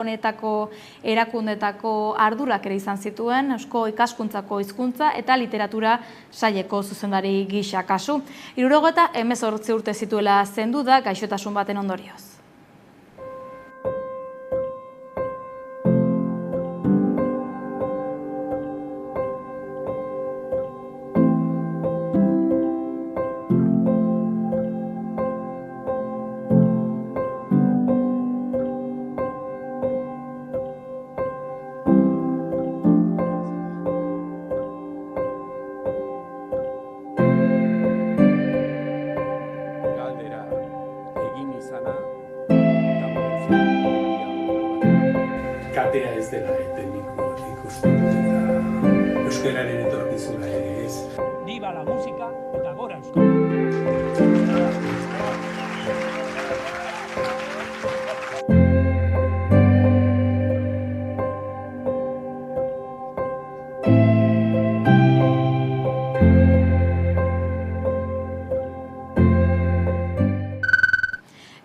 honetako erakundetako ardurak ere izan zituen, Eusko Ikaskuntzako Hizkuntza eta Literatura saileko zuzendari gisa kasu. 78 urte zituela zendu da gaixotasun baten ondorioz. Katea ez dela tekniko ikusten eta euskararen etorkizuna ere ez. Viva la música eta gora euskara.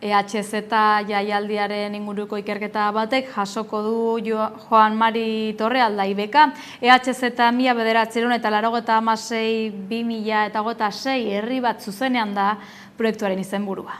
EHZ jaialdiaren inguruko ikerketa batek jasoko du Joan Mari Torrealdai beka. EHZ 1986-2026 herri bat zuzenean da proiektuaren izenburua.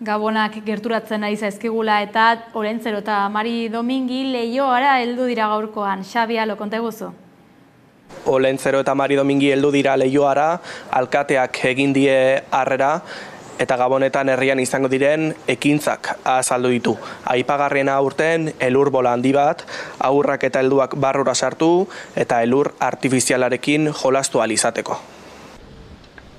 Gabonak gerturatzen ari zaizkigula eta Olentzero eta Mari Domingi Leioara heldu dira gaurkoan. Xabi, alo, konta eguzu? Olentzero eta Mari Domingi heldu dira Leioara, alkateak egin die harrera eta Gabonetan herrian izango diren ekintzak azaldu ditu. Aipagarriena aurten elur bola handi bat, haurrak eta helduak barrura sartu eta elur artifizialarekin jolastu ahal izateko.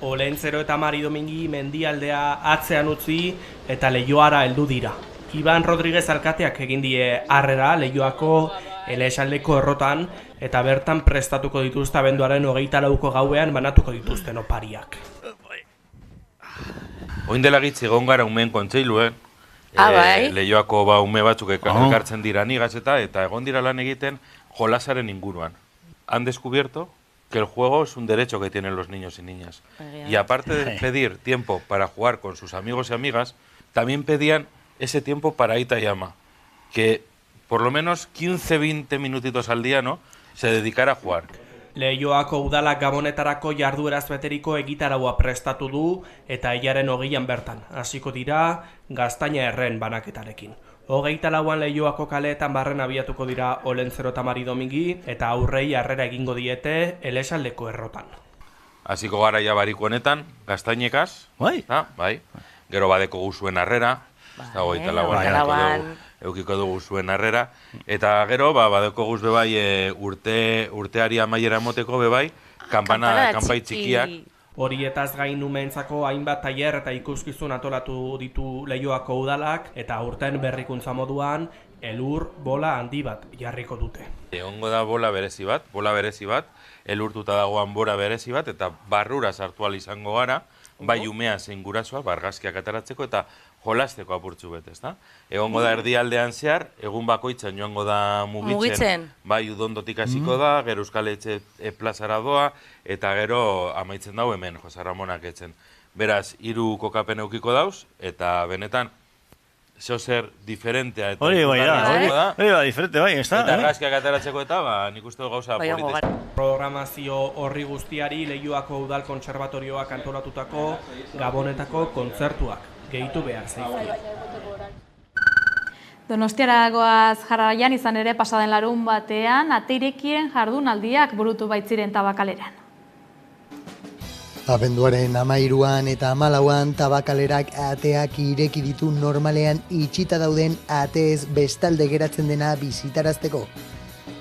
Olentzero eta Mari Domingi mendialdea atzean utzi eta Leioara heldu dira. Iban Rodriguez alkateak egin die harrera Leioako Elesaldeko errotan eta bertan prestatuko dituzte abenduaren 24ko gauean banatuko dituzten opariak. Oin dela gitzi egon gara umeen kontseiluen, Leioako ume batzuk elkartzen dira nigaz eta egon dira lan egiten jolasaren inguruan. Han descubierto que el juego es un derecho que tienen los niños y niñas. Y aparte de pedir tiempo para jugar con sus amigos y amigas, también pedían ese tiempo para Aita y Ama, que por lo menos 15-20 minutitos al día, ¿no?, se dedicara a jugar. Leioako udalak Gabonetarako jardueraz beteriko egitaraua prestatu du eta hilaren 20an bertan. Hasiko dira gaztaina erren banaketarekin. 24an Leioako kaleetan barren abiatuko dira Olentzero eta Mari Domingi eta aurrei harrera egingo diete Elesaldeko errotan. Hasiko gara ja bariko honetan, gaztainekaz, bai. Gero badeko guzuen harrera, eukiko dugu zuen harrera, eta gero badeko guz bebai urteari amaiera moteko bebai, kanpai txikiak. Horietaz gain umeentzako hainbat tailer eta ikuskizun antolatu ditu Leioako udalak eta aurten berrikuntza moduan elur bola handi bat jarriko dute. Egongo da bola berezi bat, elurtuta dagoan bora berezi bat eta barrura sartu ahal izango gara, bai umea zein gurasoa, argazkiak ateratzeko eta jolasteko apurtxu bet, ezta? Egongo da erdialdean zehar, egun bakoitzan joango da mugitzen. Bai udondotik hasiko da, gero Euskal Etxe plazara doa, eta gero amaitzen dau hemen Jose Ramonak etzen. Beraz, 3 kokapen eukiko dauz, eta benetan zeo zer diferentea. Eta Hori bai da, diferente bai, ez da? Eta argazkiak ateratzeko eta, nik uste dut gauza politez. Programazio horri guztiari Leioako Udal Kontserbatorioak antolatutako Gabonetako kontzertuak gehitu behar zaizkie. Donostiara goaz jarraian izan ere pasaden larun batean ate irekien jardunaldiak burutu baitziren Tabakaleran. Abenduaren 13an eta 14an Tabakalerak ateak ireki ditu normalean itxita dauden ateez bestalde geratzen dena bisitarazteko.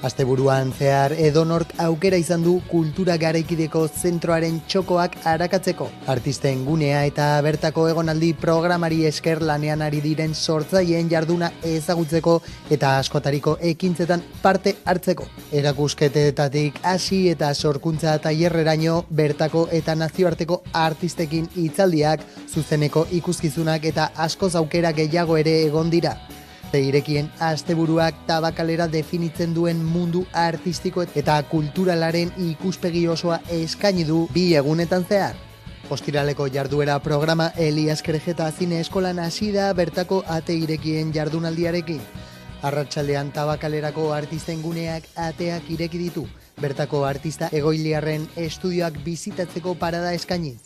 Asteburuan zehar edonork aukera izan du kultura garaikideko zentroaren txokoak arakatzeko. Artisten gunea eta bertako egonaldi programari esker lanean ari diren sortzaileen jarduna ezagutzeko eta askotariko ekintzetan parte hartzeko. Erakusketetatik hasi eta sorkuntza tailerreraino bertako eta nazioarteko artistekin hitzaldiak, zuzeneko ikuskizunak eta askoz aukera gehiago ere egon dira. Irekien asteburuak Tabakalera definitzen duen mundu artistiko eta kulturalaren ikuspegi osoa eskaini du 2 egunetan zehar. Ostiraleko jarduera programa Elias Kerejeta Zine Eskolan hasi da bertako ate irekien jardunaldiarekin. Arratsaldean Tabakalerako artisten guneak ateak ireki ditu, bertako artista egoiliarren estudioak bizitatzeko parada eskainiz.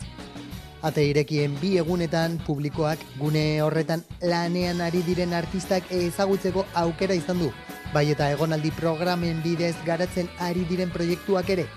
Ate irekien 2 egunetan publikoak gune horretan lanean ari diren artistak ezagutzeko aukera izan du, bai eta egonaldi programen bidez garatzen ari diren proiektuak ere.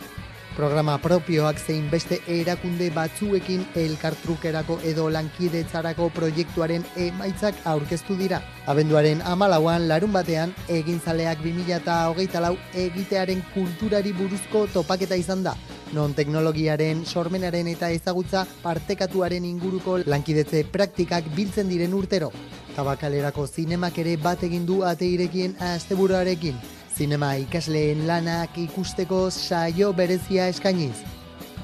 Programa propioak zein beste erakunde batzuekin elkartrukerako edo lankidetzarako proiektuaren emaitzak aurkeztu dira. Abenduaren 14an larun batean egintzaleak 2024 egitearen kulturari buruzko topaketa izan da, non teknologiaren, sormenaren eta ezagutza partekatuaren inguruko lankidetze praktikak biltzen diren urtero. Tabakalerako zinemak ere bat egin du ate irekien asteburuarekin. Zinema ikasleen lanak ikusteko saio berezia eskainiz.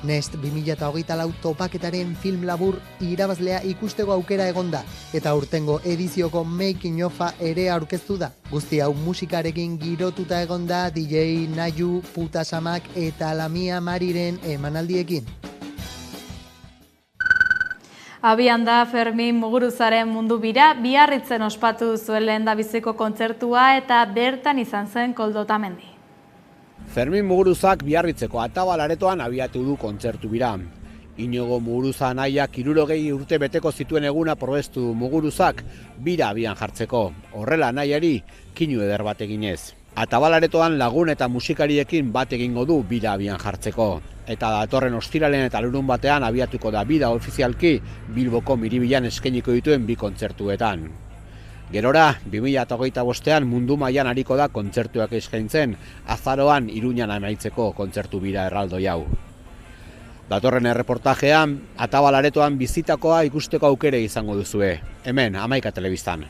Nest 2024 topaketaren film labur irabazlea ikusteko aukera egonda, eta urtengo edizioko making ofa ere aurkeztu da. Guzti hau musikarekin girotuta egonda DJ Nayu, Putasamak eta Lamia Mariren emanaldiekin. Abian da Fermin Muguruzaren mundu bira, Biarritzen ospatu zuen lehendabiziko kontzertua eta bertan izan zen Koldo Otamendi. Fermin Muguruzak Biarritzeko Atabalaretoan abiatu du kontzertu bira. Inigo Muguruza anaiak 60 urte beteko zituen eguna probestu Muguruzak bira abian jartzeko. Horrela anaiari kinu eder bat eginez. Atabalaretoan lagun eta musikariekin bat egingo du bira abian jartzeko. Eta datorren ostiralen eta larun batean abiatuko da bida ofizialki Bilboko Miribilan eskainiko dituen 2 kontzertuetan. Gerora, 2025an mundu mailan ariko da kontzertuak eskaintzen, azaroan Iruñan amaitzeko kontzertu bira erraldoi hau. Datorren erreportajean, Atabalaretoan bizitakoa ikusteko aukere izango duzue. Hemen, Hamaika Telebistan.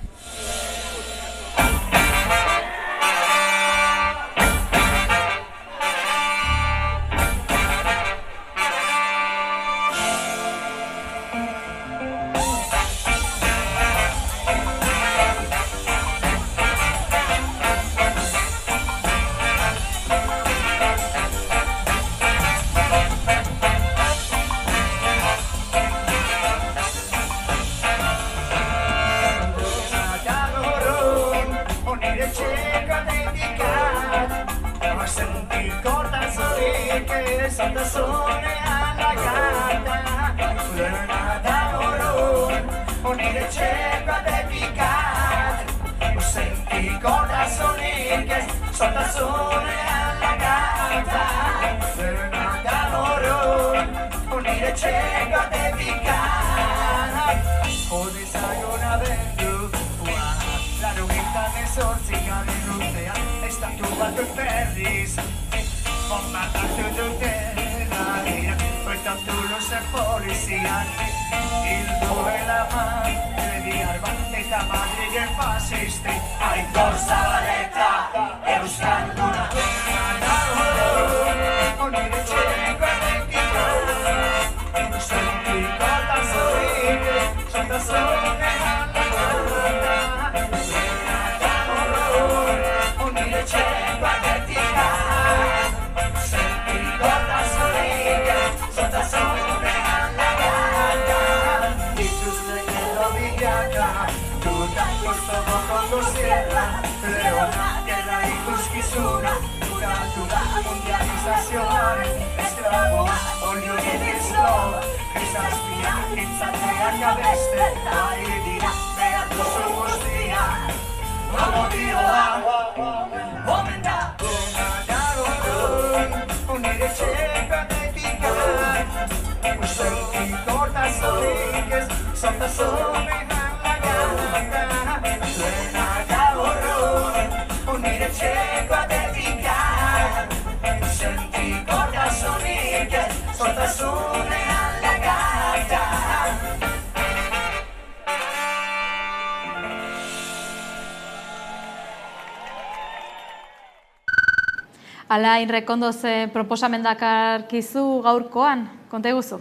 Alain Rekondo ze proposamen dakarkizu gaurkoan, konta eguzu?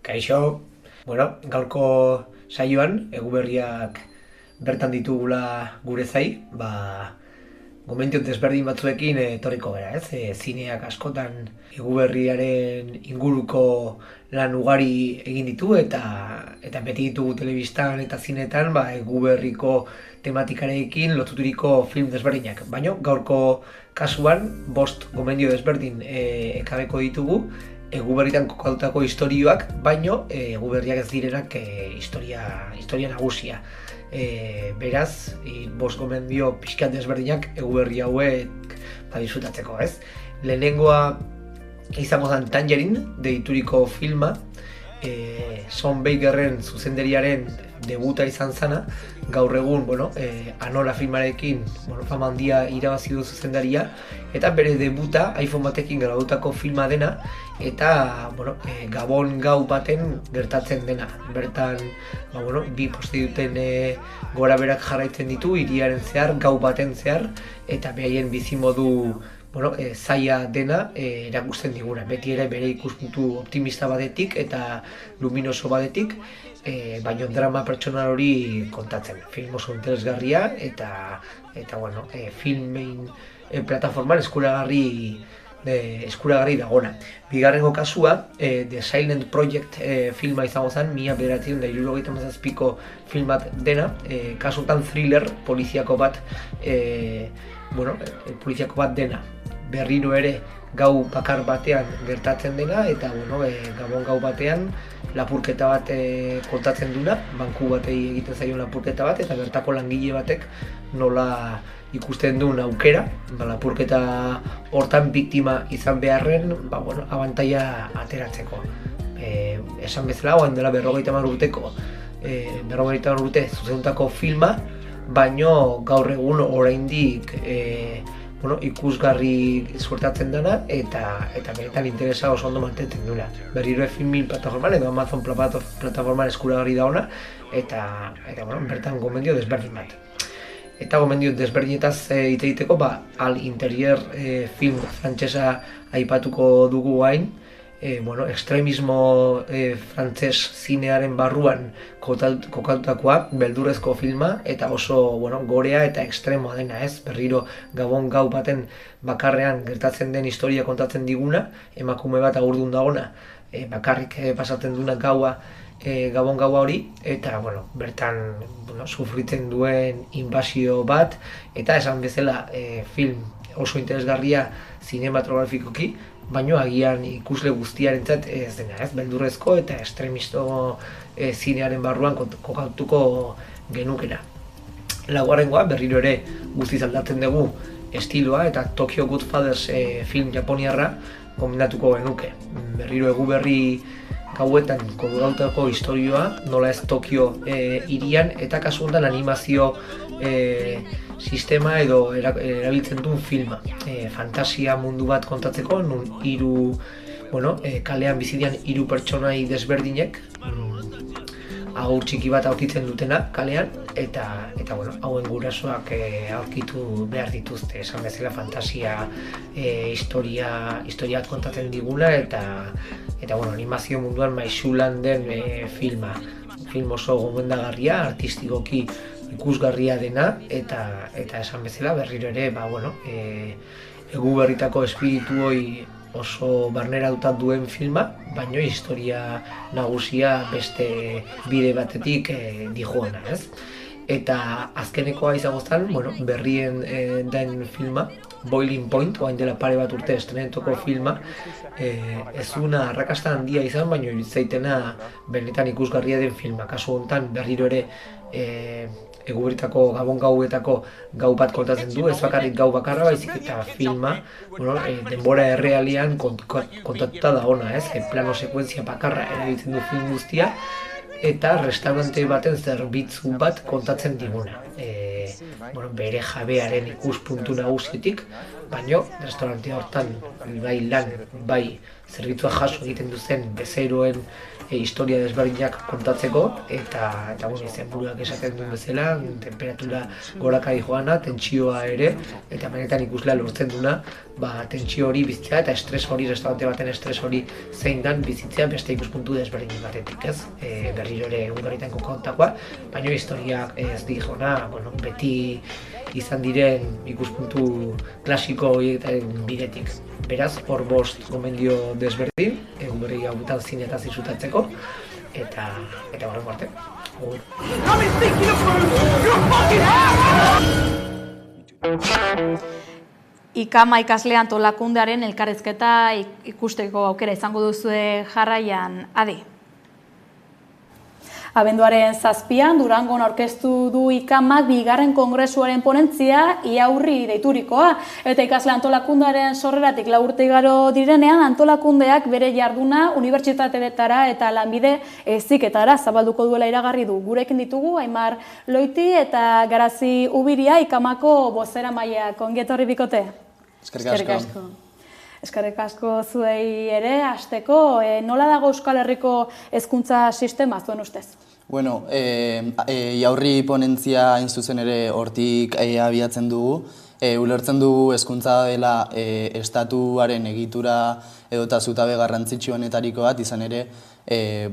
Kaixo, gaurko saioan, Eguberriak bertan ditugula gure zai, gomendio desberdin batzuekin etorriko gara, zineak askotan Eguberriaren inguruko lan ugari egin ditu eta beti ditugu telebistan eta zinetan Eguberriko tematikarekin lotuturiko film desberdinak. Baina gaurko kasuan 5 gomendio desberdin ekarriko ditugu Eguberritan kokatutako istorioak, baino Eguberriak ez direnak historia nagusia. Beraz, 5 gomendio pixkat desberdinak Eguberri hauek disfrutatzeko, ez? Lehenengoa izango zen Tangerine deituriko filma, Sean Bakerren zuzendariaren debuta izan zana, gaur egun, Anola filmarekin fama handia irabazi du zuzendaria, eta bere debuta iPhone batekin grabatutako filma dena, eta Gabon gau baten gertatzen dena. Bertan, bi prostituten gora berak jarraitzen ditu, hiriaren zehar, gau baten zehar, eta behaien bizimodu zaila dena erakusten diguna. Beti ere bere ikuspuntu optimista batetik eta luminoso batetik, baina drama pertsonal hori kontatzen. Film oso interesgarria eta filmein plataforman eskuragarri dagona. Bigarrengo kasua, The Silent Project filma izango zen, 1977ko film bat dena, kasutan thriller poliziako bat dena. Berriro ere gau bakar batean gertatzen dena, eta Gabon gau batean lapurketa bat kontatzen duna, banku batei egiten zaion lapurketa bat, eta bertako langile batek nola ikusten duen aukera, lapurketa hortan biktima izan beharren, abantaila ateratzeko. Esan bezala, oan dela 50 urte zuzenutako filma, baino gaur egun oraindik ikusgarri suertatzen dena eta benetan interesa oso ondo mantentzen duela. Berriro Filmin plataforman edo Amazon plataforman eskuragarri da ona eta bertan gomendio desberdin bat. Eta gomendio desberdinetaz hitz egiteko, Al Interieur film frantsesa aipatuko dugu hain, ekstremismo frantses zinearen barruan kokatutakoa, beldurrezko filma, eta oso gorea eta ekstremoa dena, ez? Berriro Gabon gau baten bakarrean gertatzen den historia kontatzen diguna, emakume bat agurdun dagona, bakarrik pasatzen duna gaua, Gabon gaua hori, eta bertan sufritzen duen inbasio bat, eta esan bezala film oso interesgarria zinematografikoki, baino agian ikusle guztiarentzat ez dena, ez? Beldurrezko eta estremisto zinearen barruan kokatuko genukera. Laugarrengoa, berriro ere guztiz aldatzen dugu estiloa, eta Tokyo Godfathers film japoniarra gomendatuko genuke. Berriro Eguberri gauetan kodugautako istorioa, nola ez Tokio hirian, eta kasu honetan animazio sistema edo erabiltzen duen filma. Fantasia mundu bat kontatzeko, nun kalean bizidian 3 pertsonai desberdinek, agur txiki bat aurkitzen dutena kalean, eta hauen gurasoak aurkitu behar dituzte, esan bezala fantasia historiak kontatzen digula, eta animazio munduan maisulan den filma. Film oso gomendagarria, artistikoki ikusgarria dena, eta esan bezala berriro ere, Eguberritako espiritu hori oso barneratuta duen filma, baina historia nagusia beste bide batetik dijoana, ez? eta azkenekoa izango zen, berrien den filma, Boiling Point, oain dela pare bat urte estrenatuko filma, ez una arrakasta handia izan, baina iritzaitena benetan ikusgarria den filma. Kasu honetan berriro ere Eguberritako Gabon gauetako gau bat kontatzen du, ez bakarrik gau bakarra, baizik eta filma, denbora errealian kontatuta da ona, plano sekuentzia bakarra erabiltzen du film guztia, eta restaurante baten zerbitzu bat kontatzen diguna. Bere jabearen ikuspuntu nagusitik, baina restaurante hortan bai lan, bai zerbitzua jaso egiten duzen bezeroen historia desberdinak kontatzeko, eta izenburuak esaten duen bezala, temperatura gorakari joana, tentsioa ere, eta benetan ikuslea lortzen duna, tentsio hori bizitzea eta estres hori, restaurante baten estres hori zein dan bizitzea beste ikuspuntu desberdin batetik, ez? Berriro ere Eguberritanko kontakoa, baina historiak ez di jona, beti izan diren ikuspuntu klasiko horietaren bidetik. Beraz, hor bost gomendio desberdin, Eguberri hauetan zinetaz izutatzeko, eta horrengo arte. Ikama ikasle antolakundearen elkarrizketa ikusteko aukera izango duzue jarraian, Adi. Abenduaren 7an Durangon aurkeztu du Ikamak bigarren kongresuaren ponentzia iaurri deiturikoa. Eta ikasle antolakundearen sorreratik 4 urte igaro direnean, antolakundeak bere jarduna unibertsitateetara eta lanbide heziketara zabalduko duela iragarri du. Gurekin ditugu Aimar Loiti eta Garazi Ubiria Ikamako bozeramaileak. Ongi etorri bikote. Eskerrik asko. Eskerrik asko zuei ere, hasteko, nola dago Euskal Herriko hezkuntza sistema zuen ustez? Bueno, iaurri ponentzia hain zuzen ere hortik abiatzen dugu. Ulertzen dugu hezkuntza dela estatuaren egitura edota zutabe garrantzitsuenetariko bat, izan ere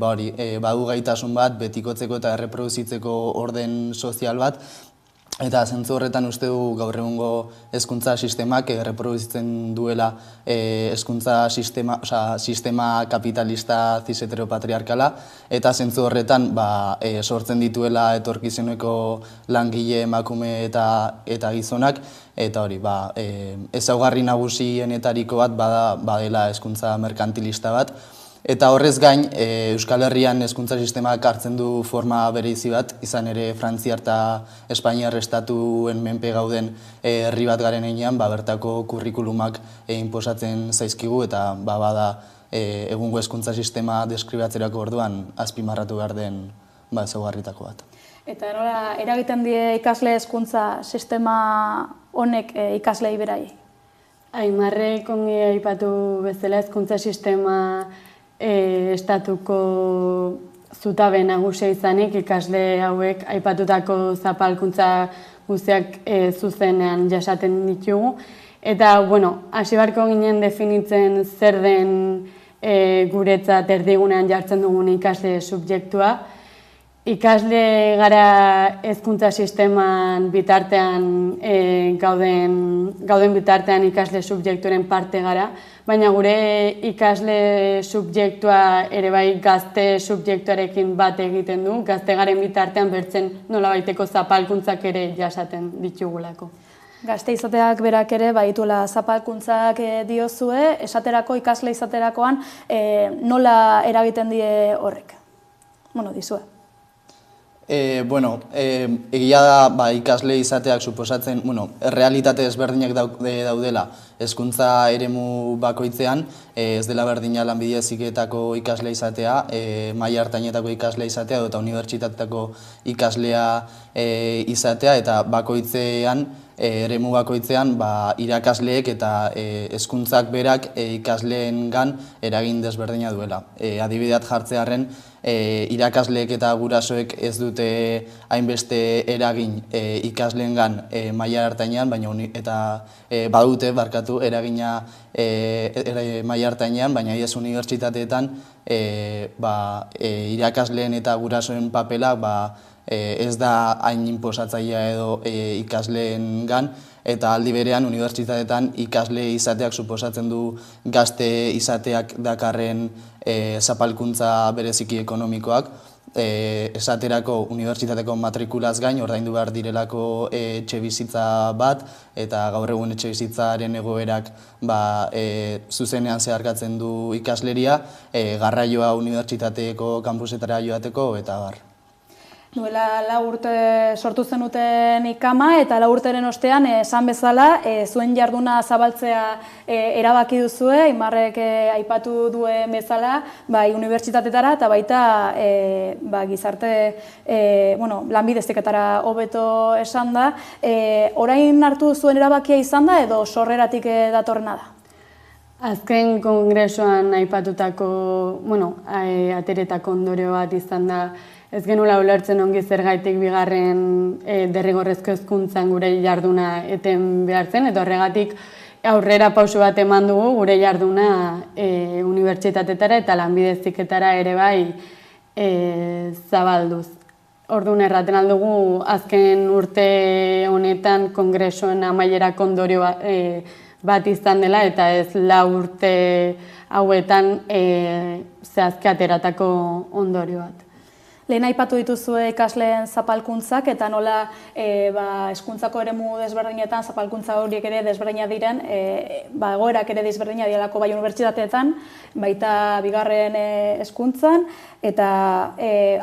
badu gaitasun bat betikotzeko eta erreproduzitzeko orden sozial bat. Eta zentzu horretan uste du gaur egungo hezkuntza sistemak erreproduzitzen duela hezkuntza sistema kapitalista cis-heteropatriarkala, eta zentzu horretan sortzen dituela etorkizuneko langile, emakume eta gizonak, eta hori, ezaugarri nagusienetariko bat badela hezkuntza merkantilista bat. Eta horrez gain, Euskal Herrian hezkuntza sistemak hartzen du forma bereizi bat, izan ere Frantziar eta Espainiar estatuen menpe gauden herri bat garen heinean, bertako kurrikulumak inposatzen zaizkigu, eta bada egungo hezkuntza sistema deskribatzerako orduan azpimarratu behar den ezaugarritako bat. Eta nola eragiten die ikasle hezkuntza sistema honek ikaslei berai? Aimarrek ongi aipatu bezala hezkuntza sistema estatuko zutabe nagusia izanik ikasle hauek aipatutako zapalkuntza guztiak zuzenean jasaten ditugu. Eta, hasi beharko ginen definitzen zer den guretzat erdigunean jartzen dugun ikasle subjektua. Ikasle gara hezkuntza sisteman bitartean gauden bitartean ikasle subjektuaren parte gara, baina gure ikasle subjektua ere bai gazte subjektuarekin bat egiten du, gazte garen bitartean bertzen nolabaiteko zapalkuntzak ere jasaten ditugulako. Gazte izateak berak ere badituela zapalkuntzak diozue, esaterako ikasle izaterakoan nola eragiten die horrek? Dizue. Egia da ikasle izateak suposatzen, realitate ezberdinak daudela hezkuntza eremu bakoitzean, ez dela berdina lanbide heziketako ikasle izatea, maila hartainetako ikasle izatea eta unibertsitatetako ikaslea izatea, eta bakoitzean, eremu bakoitzean irakasleek eta hezkuntzak berak ikasleengan eragin desberdina duela. Adibideat jartzearren, irakasleek eta gurasoek ez dute hainbeste eragin ikasleengan maila hartainean, eta badute eragina maila hartainean, baina ez unibertsitateetan irakasleen eta gurasoen papela ez da hain inposatzailea edo ikasleengan, eta aldi berean unibertsitateetan ikasle izateak suposatzen du gazte izateak dakarren zapalkuntza bereziki ekonomikoak, esaterako unibertsitateko matrikulaz gain ordaindu behar direlako etxebizitza bat, eta gaur egun etxebizitzaren egoerak zuzenean zeharkatzen du ikasleria, garraioa unibertsitateko kanpusetara joateko eta bar. Duela 4 urte sortu zenuten ikama eta 4 urteren ostean esan bezala zuen jarduna zabaltzea erabaki duzue, Aimarrek aipatu duen bezala, bai unibertsitatetara eta baita gizarte lanbide heziketara hobeto esan da. Orain hartu zuen erabakia izan da edo sorreratik datorrena da? Azken kongresoan aipatutako, ateretako ondorio bat izan da, ez genuela ulertzen ongi zergaitik bigarren derrigorrezko hezkuntzan gure jarduna eten behar zen, eta horregatik aurrera pauso bat eman dugu gure jarduna unibertsitatetara eta lanbide heziketara ere bai zabalduz. Orduan erraten aldugu azken urte honetan kongresoen amaierako ondorio bat izan dela eta ez 4 urte hauetan zehazki ateratako ondorio bat. Lehen aipatu dituzue ikasleen zapalkuntzak eta nola hezkuntzako eremu desberdinetan zapalkuntza horiek ere desberdina diren, egoerak ere desberdina direlako bai unibertsitateetan, baita bigarren hezkuntzan, eta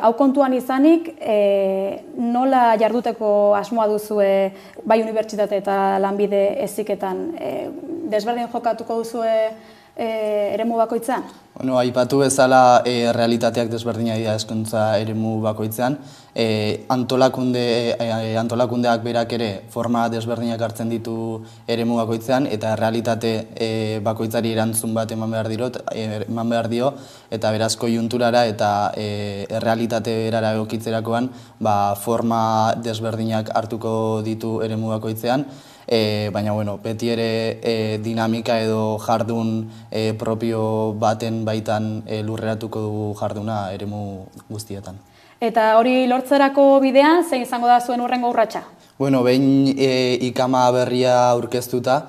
hau kontuan izanik nola jarduteko asmoa duzue bai unibertsitate eta lanbide heziketan, desberdin jokatuko duzue eremu bakoitzan? Aipatu bezala realitateak desberdinak dira hezkuntza eremu bakoitzean. Antolakundeak berak ere forma desberdinak hartzen ditu eremu bakoitzean eta realitate bakoitzari erantzun bat eman behar dio eta beraz koiunturara eta realitate berara egokitzerakoan forma desberdinak hartuko ditu eremu bakoitzean. Baina, beti ere dinamika edo jardun propio baten baitan lurreratuko dugu jarduna eremu guztietan. Eta hori lortzerako bidean, zein izango da zuen hurrengo urratsa? Behin ikama berria aurkeztuta,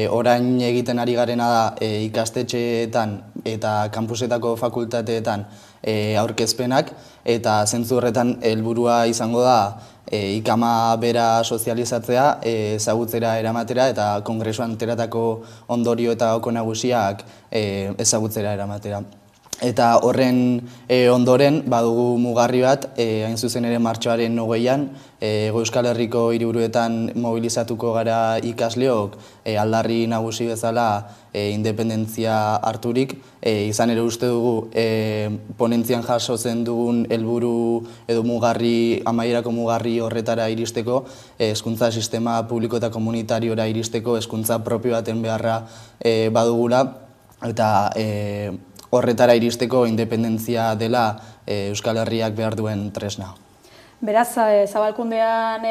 orain egiten ari garena da ikastetxeetan eta kanpusetako fakultateetan aurkezpenak, eta zentzu horretan helburua izango da ikama bera sozializatzea, ezagutzera eramatera eta kongresuan ateratako ondorio eta gako nagusiak ezagutzera eramatera. Eta horren ondoren badugu mugarri bat, hain zuzen ere martxoaren 20an, Euskal Herriko hiriburuetan mobilizatuko gara ikasleok aldarri nagusi bezala independentzia harturik. Izan ere uste dugu ponentzian jasotzen dugun helburu edo mugarri, amaierako mugarri horretara iristeko, hezkuntza sistema publiko eta komunitariora iristeko hezkuntza propio baten beharra badugula, eta horretara iristeko independentzia dela Euskal Herriak behar duen tresna. Beraz, zabalkundean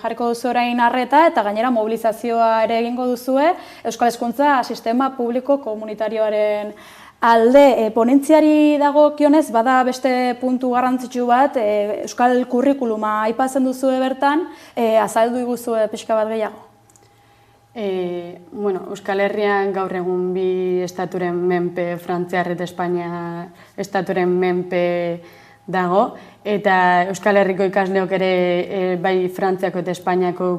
jarriko duzu orain arreta eta gainera mobilizazioa ere egingo duzue Euskal Hezkuntza sistema publiko komunitarioaren alde. Ponentziari dagokionez bada beste puntu garrantzitsu bat, Euskal kurrikuluma aipatzen duzue bertan, azaldu iguzue pixka bat gehiago. Euskal Herrian gaur egun bi estaturen menpe, Frantziar eta Espainia estaturen menpe dago, eta Euskal Herriko ikasleok ere bai Frantziako eta Espainiako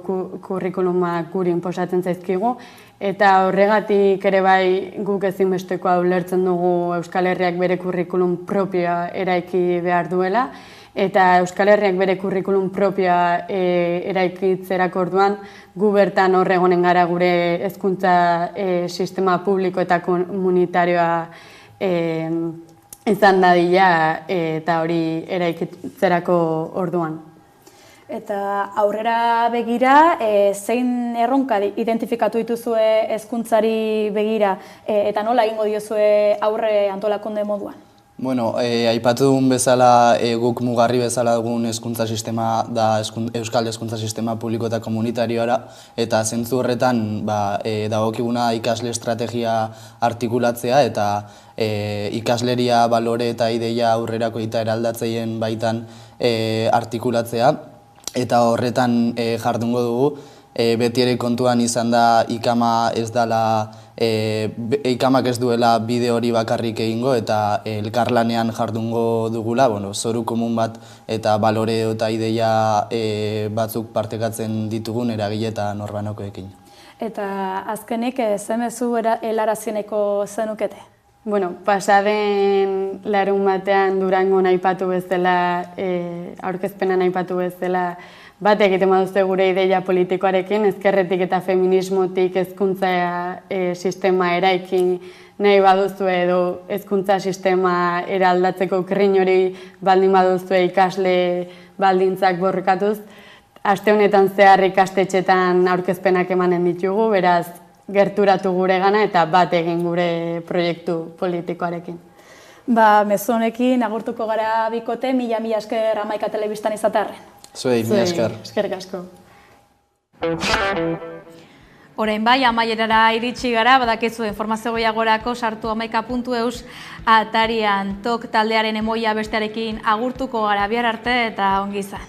kurrikulumak guri inposatzen zaizkigu, eta horregatik ere bai guk ezinbestekoa ulertzen dugu Euskal Herriak bere kurrikulum propioa eraiki behar duela, eta Euskal Herriak bere kurrikulum propioa eraikitzerako orduan gu bertan horregonen gara gure hezkuntza sistema publiko eta komunitarioa izan dadila eta hori eraikitzerako orduan. Eta aurrera begira, zein erronka identifikatu dituzue hezkuntzari begira eta nola egingo diozue aurre antolakunde moduan? Aipatu dugun bezala, guk mugarri bezala dugun hezkuntza sistema da Euskal Hezkuntza Sistema Publiko eta Komunitarioara, eta zentzu horretan dagokiguna ikasle estrategia artikulatzea eta ikasleria balore eta ideia aurrerako eta eraldatzeien baitan artikulatzea, eta horretan jardungo dugu. Beti ere kontuan izan da ikama ez dela Ikamak ez duela bide hori bakarrik egingo eta elkarlanean jardungo dugula, zoru komun bat eta balore eta ideia batzuk partekatzen ditugun eragile eta norbanokoekin. Eta azkenik, zemezu helarazineko zenukete? Pasaden larun batean Durangon aipatu bezala, aurkezpenan aipatu bezala, bat egiten baduzte gure ideia politikoarekin, ezkerretik eta feminismotik hezkuntza sistema eraikin nahi baduzu edo hezkuntza sistema eraldatzeko krin hori baldin baduzu ikasle baldintzak borrokatuz, aste honetan zehar ikastetxetan aurkezpenak emanen ditugu, beraz gerturatu gure gana eta bat egin gure proiektu politikoarekin. Mezu honekin agurtuko gara bikote, mila esker Hamaika Telebistan izatearren. Zuei, mila esker. Eskerrik asko. Orain bai, amaierara iritsi gara, badakizu informazio gehiagorako sartu hamaika.eus atarian tok taldearen emoia bestearekin agurtuko gara bihar arte eta ongi izan.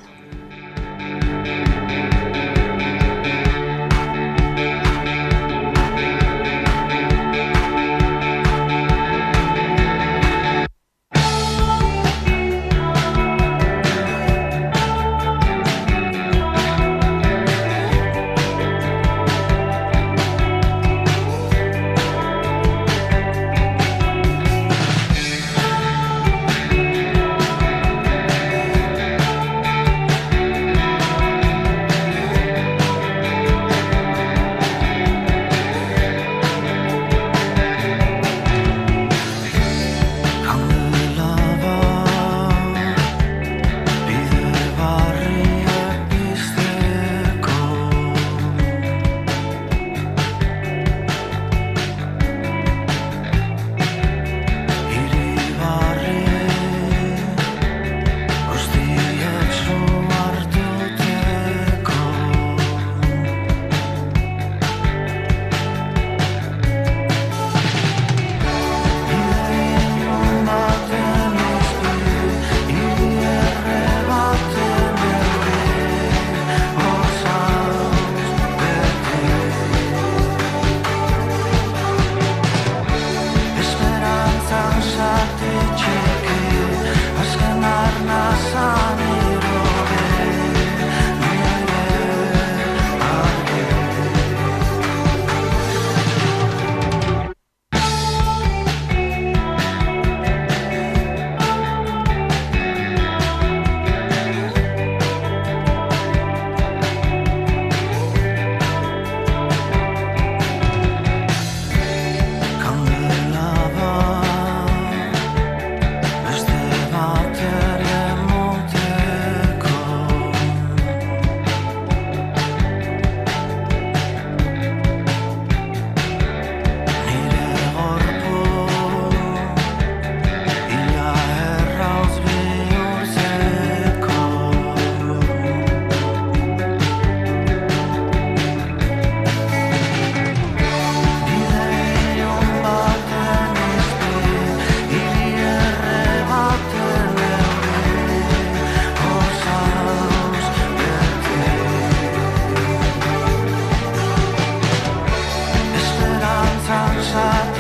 Sunshine.